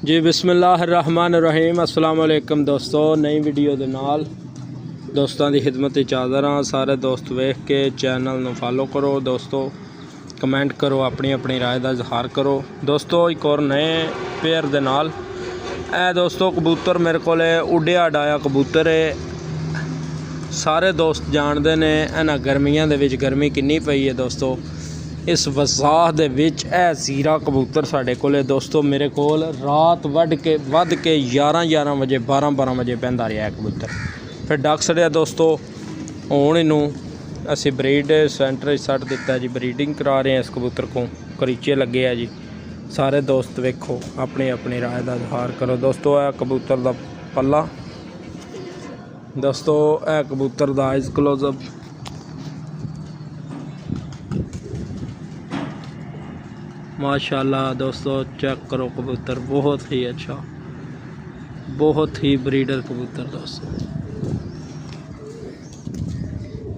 जी बिस्मिल्लाहिर्रहमानिर्रहीम अस्सलाम वालेकुम दोस्तों। नई वीडियो दे नाल दोस्तों की खिदमत हाज़र हाँ। सारे दोस्त वेख के चैनल नूं फॉलो करो दोस्तों, कमेंट करो, अपनी अपनी राय का इजहार करो दोस्तों। एक और नए पेयर दे नाल दोस्तों कबूतर मेरे को उड्डिया डाया कबूतर है। सारे दोस्त जानते हैं इन्हां गर्मियां दे विच गर्मी किन्नी पई है दोस्तों। इस वसाह दे विच ज़ीरा कबूतर साढ़े कोले दोस्तों मेरे कोल रात वध के 11 बजे 12 बजे पैंदा रहा है कबूतर। फिर डक छड़िया दोस्तों। हुण इनू असी ब्रीड सेंटर सट दिता जी, ब्रीडिंग करा रहे हैं इस कबूतर को। करीचे लगे है जी। सारे दोस्त वेखो, अपनी अपनी राय का इजहार करो दोस्तों। यह कबूतर का पल्ला दोस्तों, यह कबूतर का आइज क्लोजअप माशाल्लाह दोस्तों। चेक करो कबूतर, बहुत ही अच्छा, बहुत ही ब्रीडर कबूतर दोस्तों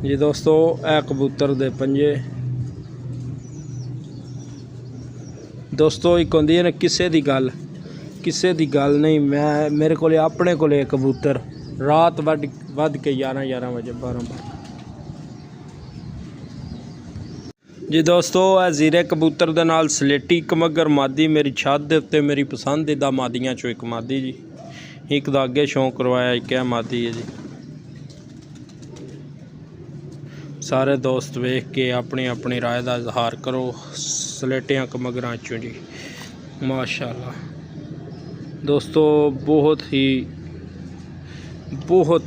जी। दोस्तों यह कबूतर दे पंजे दोस्तों, एक होंदी है ना किसे दी गल नहीं। मैं मेरे को अपने को कबूतर रात वध के 11 बजे 12 जी दोस्तों। यह जीरे कबूतर दे नाल सलेटी कमगर मादी मेरी छत दे उत्ते मेरी पसंदीदा मादियां चो एक मादी जी। एक दा अगे शौक करवाया, एक है मादी है जी। सारे दोस्त वेख के अपनी अपनी राय का इजहार करो। सलेटियां कमगरां चो जी माशाल्लाह दोस्तों, बहुत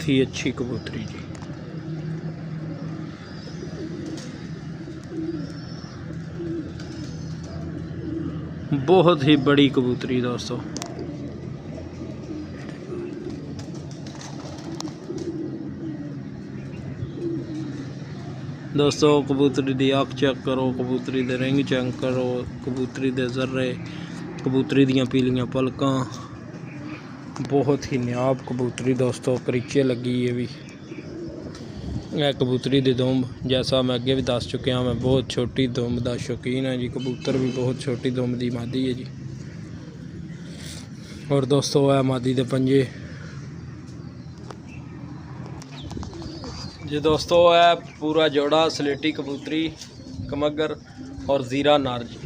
ही अच्छी कबूतरी जी। बहुत ही बड़ी कबूतरी दोस्तों। दोस्तों कबूतरी दी अख चेक करो, कबूतरी दे रिंग चेक करो, कबूतरी दे जर्रे, कबूतरी दियां पीलियां पलकां। बहुत ही नायाब कबूतरी दोस्तों। करीचे लगी है भी। यह कबूतरी दी दुम्ब, जैसा मैं अगे भी दस चुकिया, मैं बहुत छोटी दुम्ब का शौकीन है जी। कबूतर भी बहुत छोटी दुम्ब की मादी है जी। और दोस्तों यह मादी दे पंजे जी। दोस्तों यह पूरा जोड़ा सलेटी कबूतरी कमगर और ज़ीरा नार जी।